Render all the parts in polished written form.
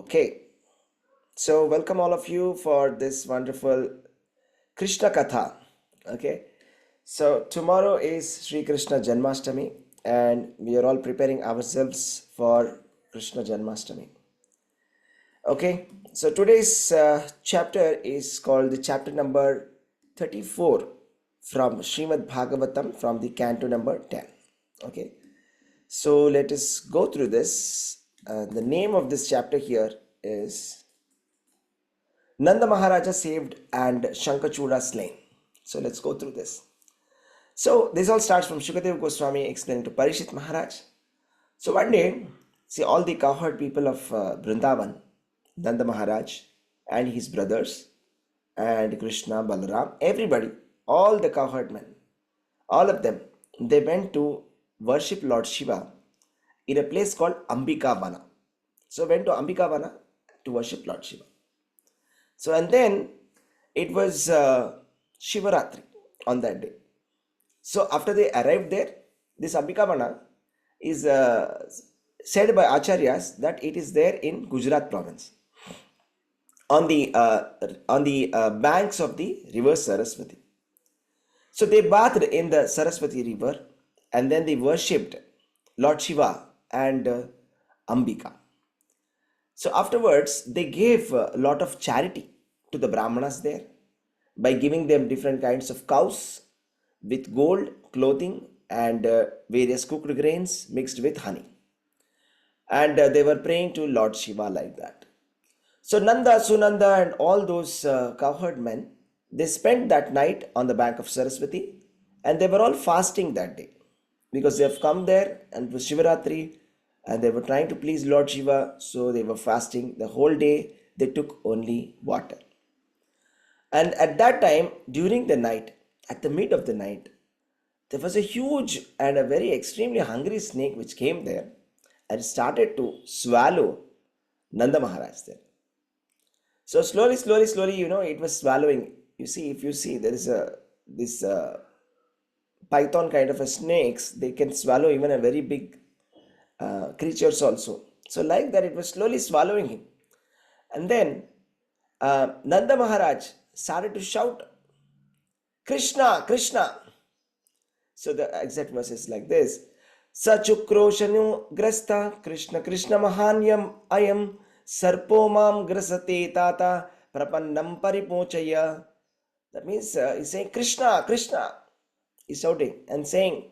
Okay, so welcome all of you for this wonderful Krishna Katha. Okay, so tomorrow is Sri Krishna Janmashtami, and we are all preparing ourselves for Krishna Janmashtami. Okay, so today's chapter is called the chapter number 34 from Srimad Bhagavatam from the canto number 10. Okay, so let us go through this. The name of this chapter here is Nanda Maharaja saved and Shankachuda slain. So let's go through this. So this all starts from Shukadeva Goswami explaining to Parishit Maharaj. So one day, see all the cowherd people of Vrindavan, Nanda Maharaj and his brothers and Krishna, Balaram, everybody, all the cowherd men, all of them, they went to worship Lord Shiva in a place called Ambika Vana. So went to Ambika Vana to worship Lord Shiva. So and then it was Shivaratri on that day. So after they arrived there, this Ambikavana is said by Acharyas that it is there in Gujarat province, on the banks of the river Saraswati. So they bathed in the Saraswati river and then they worshipped Lord Shiva and Ambika. So afterwards, they gave a lot of charity to the Brahmanas there by giving them different kinds of cows with gold, clothing, and various cooked grains mixed with honey. And they were praying to Lord Shiva like that. So Nanda, Sunanda, and all those cowherd men, they spent that night on the bank of Saraswati, and they were all fasting that day because they have come there and it was Shivaratri. And they were trying to please Lord Shiva, so they were fasting the whole day. They took only water. And at that time, during the night, at the mid of the night, there was a huge and a very extremely hungry snake which came there and started to swallow Nanda Maharaj there. So slowly, it was swallowing. You see, if you see, there is this python kind of a snakes, they can swallow even a very big creatures also. So like that, it was slowly swallowing him. And then Nanda Maharaj started to shout, Krishna, Krishna. So the exact verse is like this. Sachukroshanu grasta Krishna Krishna mahanyam ayam sarpo mam grasate tata prapannam paripochaya. That means he's saying Krishna, Krishna. He's shouting and saying,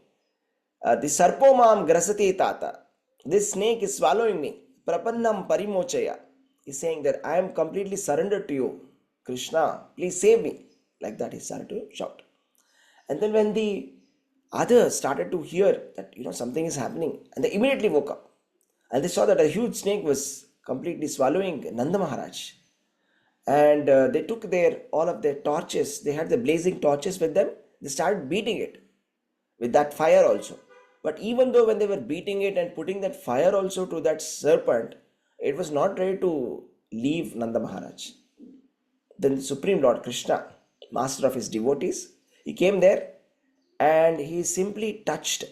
the sarpo mam grasate tata. This snake is swallowing me. Prapannam parimochaya. He's saying that I am completely surrendered to you. Krishna, please save me. Like that he started to shout. And then when the others started to hear that, something is happening, and they immediately woke up. And they saw that a huge snake was completely swallowing Nanda Maharaj. And they took all of their torches. They had the blazing torches with them. They started beating it with that fire also. But even though when they were beating it and putting that fire also to that serpent, it was not ready to leave Nanda Maharaj. Then the Supreme Lord Krishna, master of his devotees, he came there and he simply touched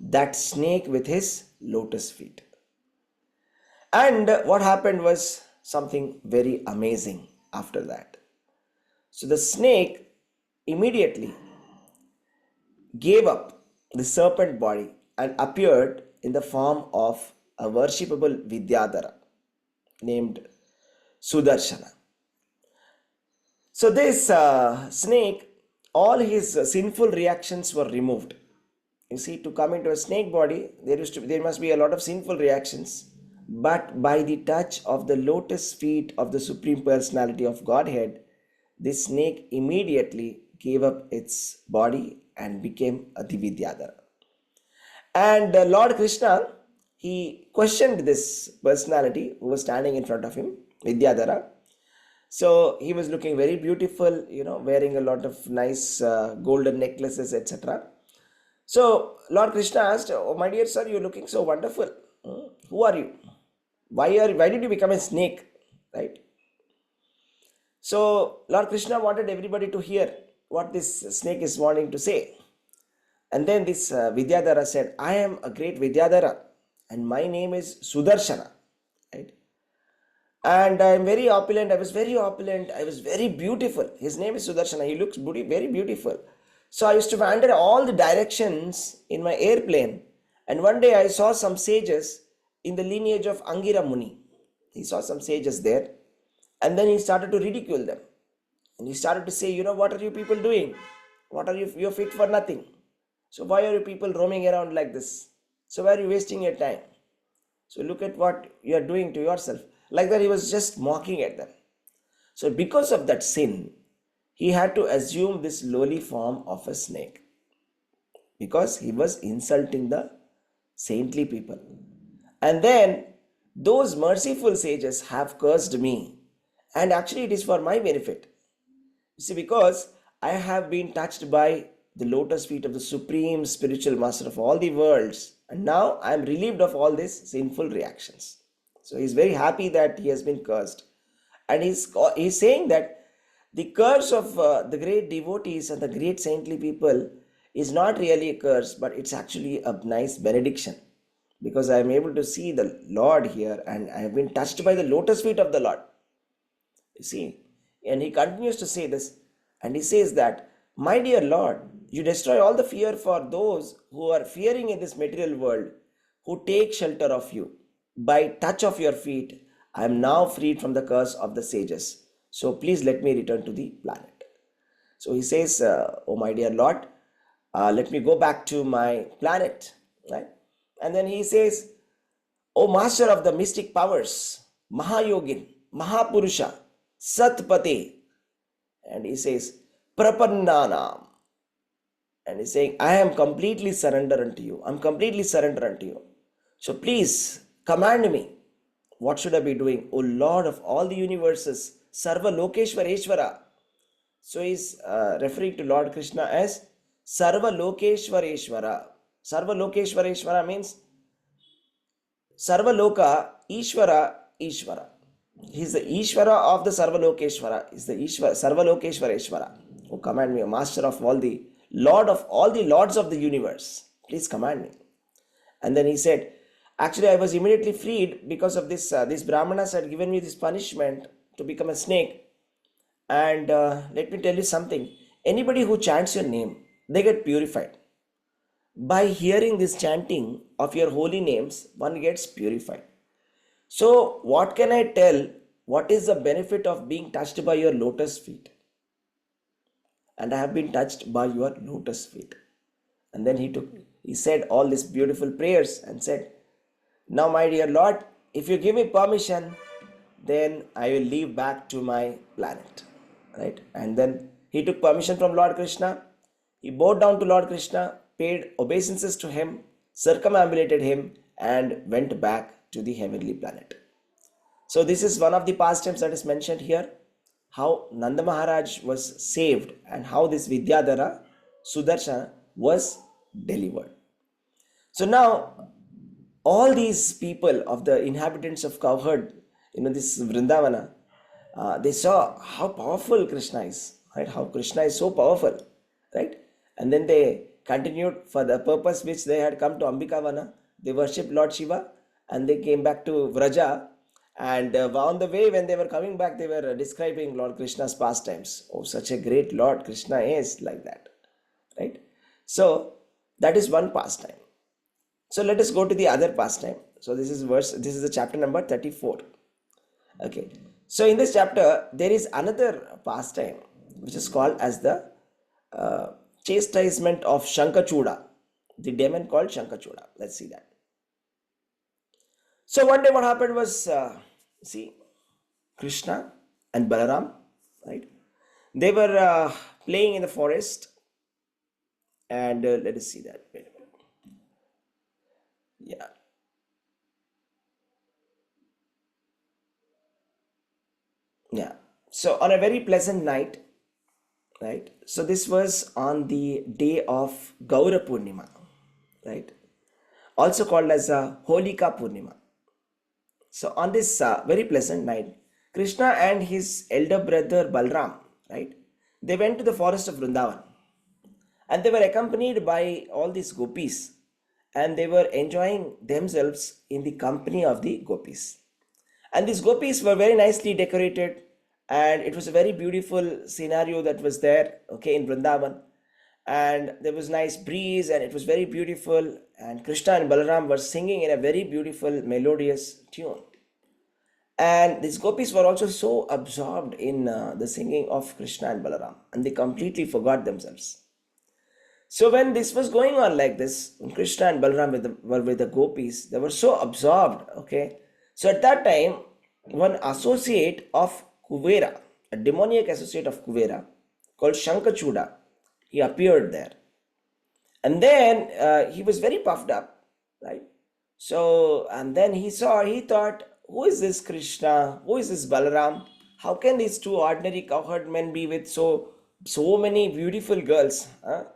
that snake with his lotus feet. And what happened was something very amazing after that. So the snake immediately gave up the serpent body and appeared in the form of a worshipable Vidhydhara named Sudarshana. So this snake, all his sinful reactions were removed. You see, to come into a snake body, there must be a lot of sinful reactions. But by the touch of the lotus feet of the Supreme Personality of Godhead, this snake immediately gave up its body and became a Vidhydhara. And Lord Krishna, he questioned this personality who was standing in front of him, Vidhydhara. So he was looking very beautiful, wearing a lot of nice golden necklaces, etc. So Lord Krishna asked, oh my dear sir, you're looking so wonderful. Who are you? Why did you become a snake? Right? So Lord Krishna wanted everybody to hear what this snake is wanting to say. And then this Vidhydhara said, I am a great Vidhydhara and my name is Sudarshana. Right? And I'm very opulent. I was very opulent. I was very beautiful. His name is Sudarshana. He looks very beautiful. So I used to wander all the directions in my airplane. And one day I saw some sages in the lineage of Angira Muni. He saw some sages there. And then he started to ridicule them. And he started to say, what are you people doing? What are you? You're fit for nothing. So why are you people roaming around like this? So why are you wasting your time? So look at what you are doing to yourself. Like that, he was just mocking at them. So because of that sin, he had to assume this lowly form of a snake because he was insulting the saintly people. And then those merciful sages have cursed me. And actually, it is for my benefit. You see, because I have been touched by the lotus feet of the supreme spiritual master of all the worlds, and now I am relieved of all these sinful reactions. So he's very happy that he has been cursed, and he's saying that the curse of the great devotees and the great saintly people is not really a curse, but it's actually a nice benediction, because I am able to see the Lord here, and I have been touched by the lotus feet of the Lord. You see, and he continues to say this, and he says that, my dear Lord, you destroy all the fear for those who are fearing in this material world, who take shelter of you. By touch of your feet, I am now freed from the curse of the sages. So please let me return to the planet. So he says, oh my dear Lord, let me go back to my planet. Right? And then he says, O master of the mystic powers, Mahayogin, Mahapurusha, Satpate. And he says, Prapannanam. And he's saying, I am completely surrendered unto you. I'm completely surrendered unto you. So please command me. What should I be doing? O Lord of all the universes, Sarva Lokeshwareshwara. So he's referring to Lord Krishna as Sarva Lokeshwareshwara. Sarva Lokeshwareshwara means Sarva Loka Ishvara Ishvara. He is the Ishvara of the Sarva Lokeshwara. He is the Ishvara, Sarva Lokeshwareshwara. Who command me, master of all the Lord of all the lords of the universe. Please command me. And then he said, actually I was immediately freed because of this. These Brahmanas had given me this punishment to become a snake. And let me tell you something. Anybody who chants your name, they get purified. By hearing this chanting of your holy names, one gets purified. So what can I tell? What is the benefit of being touched by your lotus feet? And I have been touched by your lotus feet. And then he said all these beautiful prayers and said, now my dear Lord, if you give me permission, then I will leave back to my planet. Right? And then he took permission from Lord Krishna. He bowed down to Lord Krishna, paid obeisances to him, circumambulated him, and went back to the heavenly planet. So this is one of the pastimes that is mentioned here, how Nanda Maharaj was saved and how this Vidhydhara, Sudarshana, was delivered. So now, all these people of the inhabitants of cowherd, this Vrindavana, they saw how powerful Krishna is, right? How Krishna is so powerful, right? And then they continued for the purpose which they had come to Ambikavana. They worshipped Lord Shiva and they came back to Vraja. And on the way, when they were coming back, they were describing Lord Krishna's pastimes. Oh, such a great Lord Krishna is, like that, right? So that is one pastime. So let us go to the other pastime. So this is the chapter number 34. Okay. So in this chapter, there is another pastime which is called as the chastisement of Sankhacuda, the demon called Sankhacuda. Let's see that. So one day what happened was, Krishna and Balaram, right? They were playing in the forest, and let us see that. Wait a minute. Yeah. Yeah. So on a very pleasant night, right? So this was on the day of Gaura Purnima, right? Also called as Holika Purnima. So on this very pleasant night, Krishna and his elder brother Balram, right? They went to the forest of Vrindavan, and they were accompanied by all these gopis, and they were enjoying themselves in the company of the gopis. And these gopis were very nicely decorated, and it was a very beautiful scenario that was there, okay, in Vrindavan. And there was nice breeze, and it was very beautiful. And Krishna and Balaram were singing in a very beautiful, melodious tune. And these gopis were also so absorbed in the singing of Krishna and Balaram, and they completely forgot themselves. So when this was going on like this, when Krishna and Balaram were with the gopis, they were so absorbed. Okay, so at that time, one associate of Kuvera, a demoniac associate of Kuvera, called Shankachuda, he appeared there, and then he was very puffed up, right? So and then he thought, who is this Krishna? Who is this Balaram? How can these two ordinary cowherd men be with so many beautiful girls? Huh?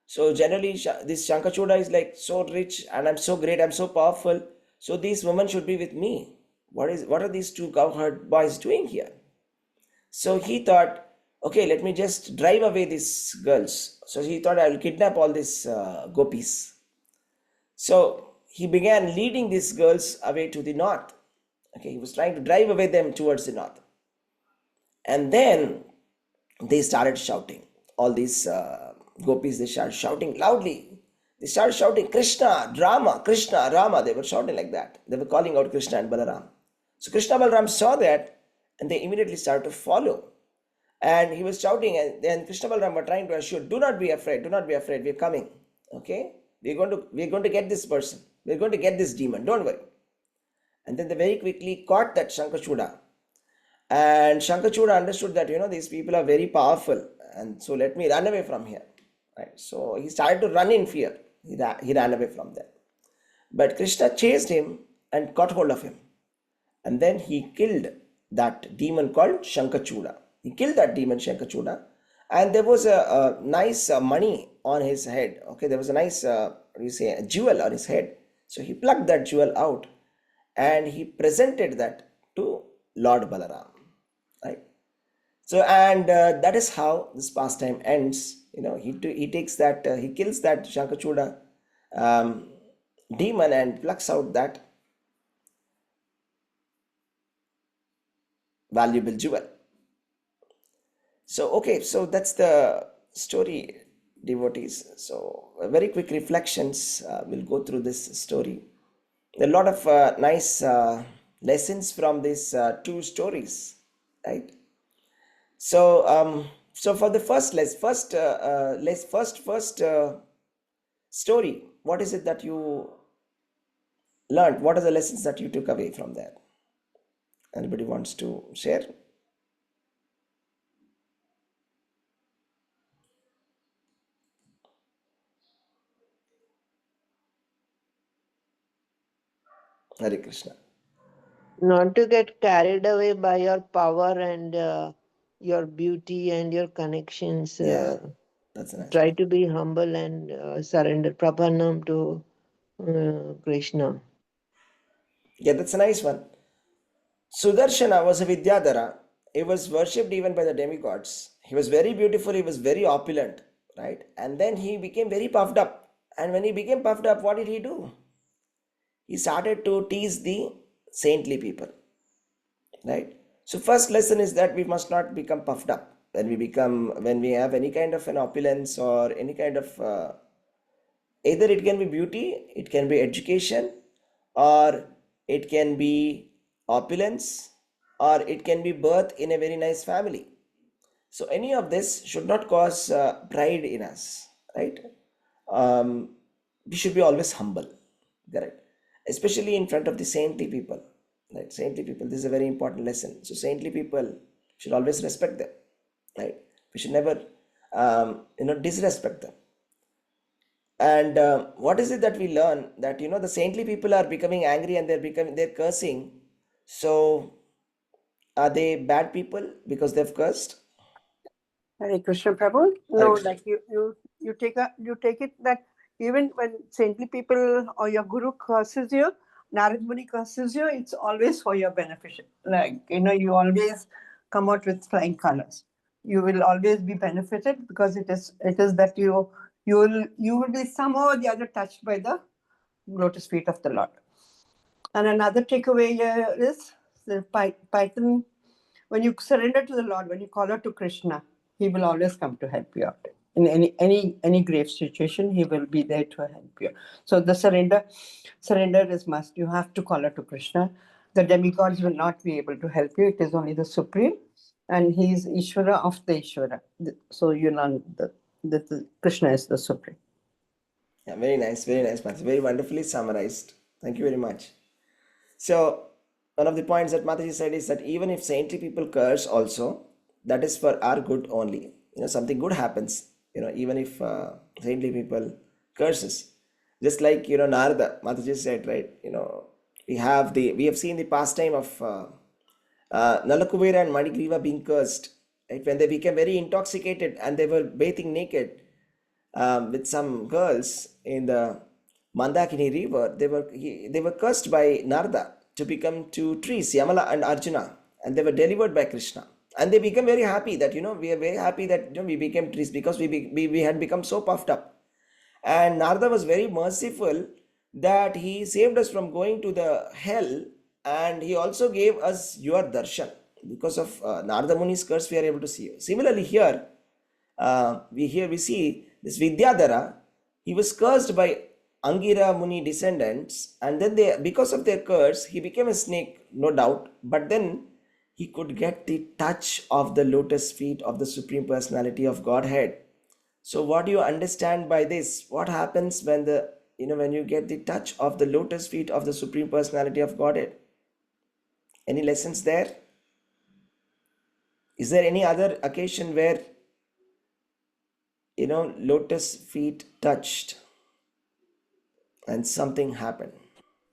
So generally, this Shankachuda is like so rich, and I'm so great, I'm so powerful. So these women should be with me. What are these two cowherd boys doing here? So he thought, okay, let me just drive away these girls. So he thought, I will kidnap all these gopis. So he began leading these girls away to the north. Okay, he was trying to drive away them towards the north. And then they started shouting. All these gopis, they started shouting loudly. They started shouting, Krishna, Rama, Krishna, Rama. They were shouting like that. They were calling out Krishna and Balaram. So Krishna Balaram saw that, and they immediately started to follow. And he was shouting, and then Krishna Balaram were trying to assure, do not be afraid, we're coming. Okay? We're going to get this person. We're going to get this demon. Don't worry. And then they very quickly caught that Shankachuda. And Shankachuda understood that, these people are very powerful, and so let me run away from here. Right? So he started to run in fear. He ran away from them. But Krishna chased him and caught hold of him. And then he killed that demon called Shankachuda. He killed that demon Shankachuda. And there was a nice money on his head. Okay, there was a nice, a jewel on his head. So he plucked that jewel out, and he presented that to Lord Balaram. Right? So, and that is how this pastime ends. He takes that, he kills that Shankachuda demon and plucks out that valuable jewel. So, okay, so that's the story, devotees. So, very quick reflections. We'll go through this story. A lot of nice lessons from these two stories, right? So, so for the first story, what is it that you learned? What are the lessons that you took away from that? Anybody wants to share? Hare Krishna. Not to get carried away by your power and your beauty and your connections. Yeah, that's a nice Try one. to be humble and surrender. Prapanam to Krishna. Yeah, that's a nice one. Sudarshana was a Vidhydhara. He was worshipped even by the demigods. He was very beautiful, he was very opulent, right? And then he became very puffed up. And when he became puffed up, what did he do? He started to tease the saintly people, right? So first lesson is that we must not become puffed up when we have any kind of an opulence or any kind of either it can be beauty, it can be education, or it can be opulence, or it can be birth in a very nice family. So any of this should not cause pride in us, right? um, we should be always humble, correct? Especially in front of the saintly people, right? Saintly people, this is a very important lesson. So saintly people should always respect them, right? We should never disrespect them. And what is it that we learn? That the saintly people are becoming angry, and they're cursing. So are they bad people because they've cursed? Hare Krishna, Prabhu. Hare No, Krishna. like you take it that even when saintly people or your guru curses you, Narad Muni curses you, it's always for your benefit. Like you always come out with flying colors. You will always be benefited because it is that you will be somehow or the other touched by the lotus feet of the Lord. And another takeaway here is the Python, when you surrender to the Lord, when you call out to Krishna, he will always come to help you out. In any grave situation, he will be there to help you. So the surrender is must. You have to call out to Krishna. The demigods will not be able to help you. It is only the Supreme, and he is Ishvara of the Ishvara. So you learn the Krishna is the Supreme. Yeah, very nice, Mataji. Very wonderfully summarized. Thank you very much. So, one of the points that Mataji said is that even if saintly people curse also, that is for our good only. Something good happens, even if saintly people curses. Just like, Narada, Mataji said, right? We have seen the pastime of Nalakubera and Manigriva being cursed, right? When they became very intoxicated and they were bathing naked with some girls in the Mandakini river, they were cursed by Narada to become two trees, Yamala and Arjuna, and they were delivered by Krishna. And they became very happy that, we are very happy that we became trees because we had become so puffed up. And Narada was very merciful that he saved us from going to the hell, and he also gave us your darshan. Because of Narada Muni's curse, we are able to see you. Similarly, here we see this Vidhydhara. He was cursed by Angira Muni descendants, and then because of their curse, he became a snake, no doubt. But then he could get the touch of the lotus feet of the Supreme Personality of Godhead. So what do you understand by this? What happens when when you get the touch of the lotus feet of the Supreme Personality of Godhead? Any lessons there? Is there any other occasion where lotus feet touched and something happened?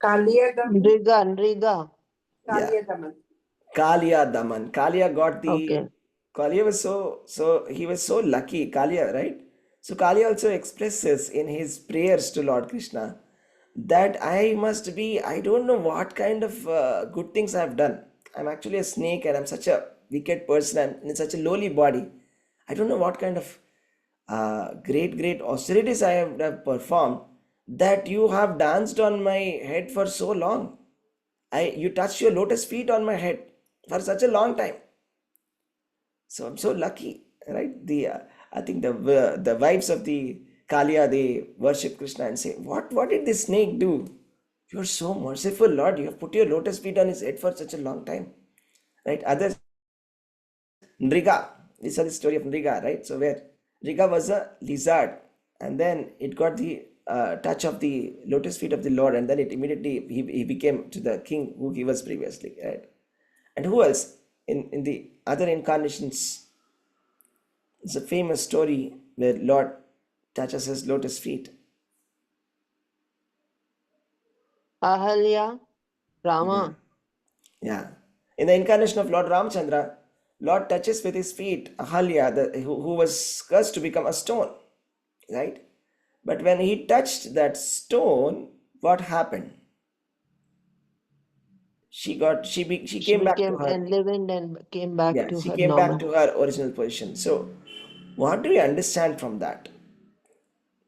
Nriga. Yeah. Daman. Kalia Daman. Kalia got the. Okay. Kalia was he was so lucky, Kalia, right? So Kalia also expresses in his prayers to Lord Krishna that I don't know what kind of good things I've done. I'm actually a snake and I'm such a wicked person. I'm in such a lowly body. I don't know what kind of great austerities I have performed that you have danced on my head for so long. You touched your lotus feet on my head for such a long time. So I'm so lucky, right? I think the wives of the Kalia, they worship Krishna and say, what did this snake do? You're so merciful, Lord. You have put your lotus feet on his head for such a long time, right? Others, Nriga. We saw the story of Nriga, right? So where Nriga was a lizard, and then it got the touch of the lotus feet of the Lord, and then it immediately he became to the king who he was previously, right? And who else in the other incarnations? It's a famous story where Lord touches his lotus feet. Ahalya, Rama. Yeah. In the incarnation of Lord Ramchandra, Lord touches with his feet Ahalya, who was cursed to become a stone, right? But when he touched that stone, what happened? She came back to became her. enlivened and came back Yeah, to she her came back normal. to her original position. So, what do we understand from that?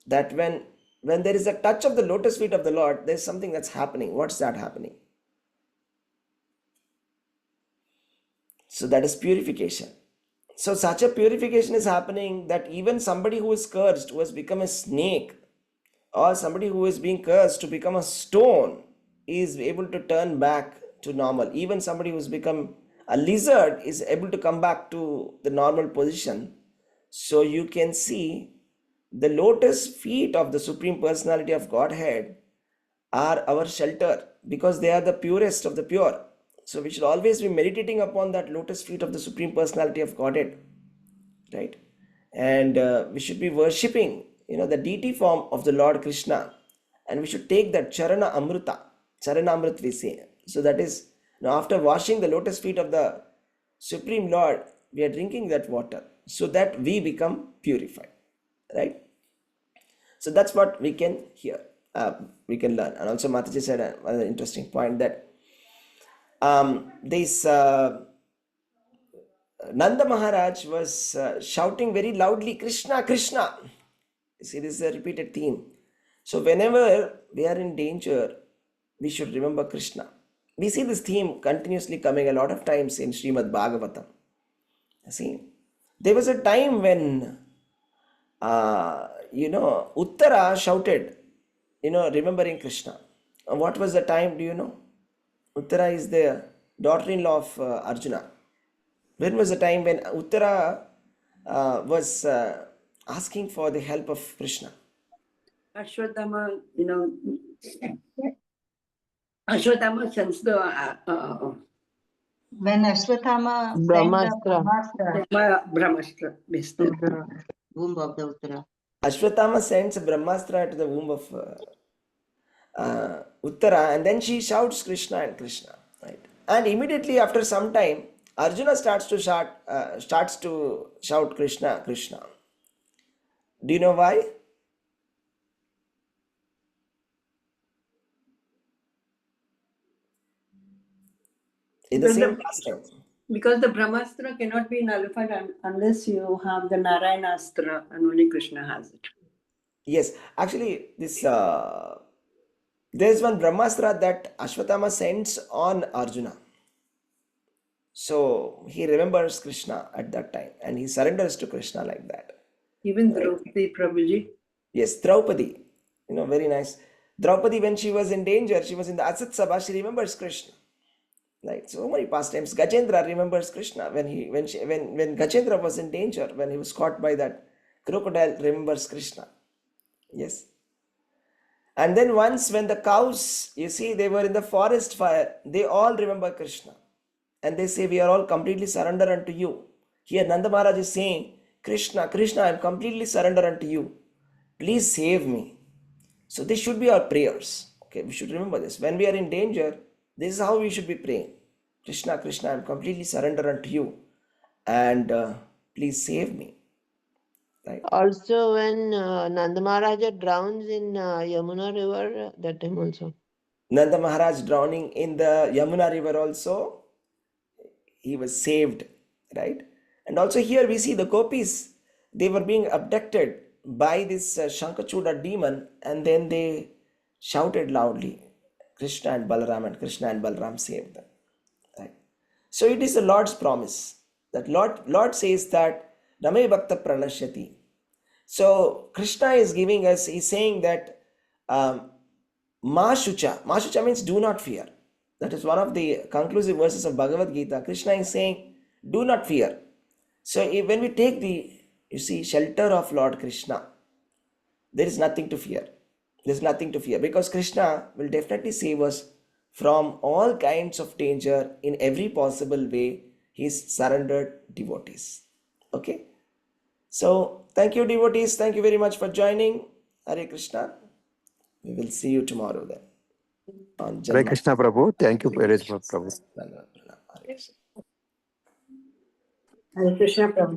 That when there is a touch of the lotus feet of the Lord, there's something that's happening. What's that happening? So that is purification. So such a purification is happening that even somebody who is cursed, who has become a snake, or somebody who is being cursed to become a stone, is able to turn back to normal. Even somebody who's become a lizard is able to come back to the normal position. So you can see the lotus feet of the Supreme Personality of Godhead are our shelter because they are the purest of the pure. So we should always be meditating upon that lotus feet of the Supreme Personality of Godhead, right? And we should be worshipping, the deity form of the Lord Krishna, and we should take that Charana Amrit we say. So that is, after washing the lotus feet of the Supreme Lord, we are drinking that water so that we become purified, right? So that's what we can hear, we can learn. And also Mataji said another interesting point that this Nanda Maharaj was shouting very loudly, Krishna, Krishna. You see, this is a repeated theme. So whenever we are in danger, we should remember Krishna. we see this theme continuously coming a lot of times in Srimad Bhagavatam. See, there was a time when, Uttara shouted, remembering Krishna. What was the time, do you know? Uttara is the daughter-in-law of Arjuna. When was the time when Uttara was asking for the help of Krishna? Ashwatthama, Ashwatthama sends the when Ashwatthama sent the Brahmastra. Brahmastra, to the womb of the Uttara. Ashwatthama sends Brahmastra to the womb of Uttara, and then she shouts Krishna and Krishna, right? And immediately after some time, Arjuna starts to shout Krishna, Krishna. Do you know why? In the same pastime. Because the Brahmastra cannot be nullified unless you have the Narayanastra, and only Krishna has it. Yes, actually, this there's one Brahmastra that Ashwatthama sends on Arjuna. So he remembers Krishna at that time, and he surrenders to Krishna like that. Even Draupadi, Prabhuji. Yes, Draupadi, very nice. Draupadi, when she was in danger, she was in the Asat Sabha, she remembers Krishna. Like so many pastimes. Gajendra remembers Krishna when Gajendra was in danger, when he was caught by that crocodile, remembers Krishna. Yes. And then once when the cows, they were in the forest fire, they all remember Krishna. And they say, we are all completely surrendered unto you. Here Nanda Maharaj is saying, Krishna, Krishna, I am completely surrendered unto you. Please save me. So this should be our prayers. Okay, we should remember this. When we are in danger, this is how we should be praying. Krishna, Krishna, I am completely surrendered unto you. And please save me. Right? Also, when Nanda Maharaja drowns in Yamuna river, that time also. Nanda Maharaj drowning in the Yamuna river also, he was saved, right? And also here we see the gopis, they were being abducted by this Sankhacuda demon, and then they shouted loudly, Krishna and Balaram saved them. Right? So it is the Lord's promise that Lord says that Rame Bhakta Pranashyati. So Krishna is giving us, he's saying that Ma Shucha means do not fear. That is one of the conclusive verses of Bhagavad Gita. Krishna is saying, do not fear. So when we take the, shelter of Lord Krishna, there is nothing to fear. There is nothing to fear because Krishna will definitely save us from all kinds of danger in every possible way. His surrendered devotees. Okay. So thank you, devotees. Thank you very much for joining. Hare Krishna. We will see you tomorrow then. On Hare Janma. Krishna, Prabhu. Thank you very much, Prabhu. Hare Krishna. Hare Krishna, Prabhuji.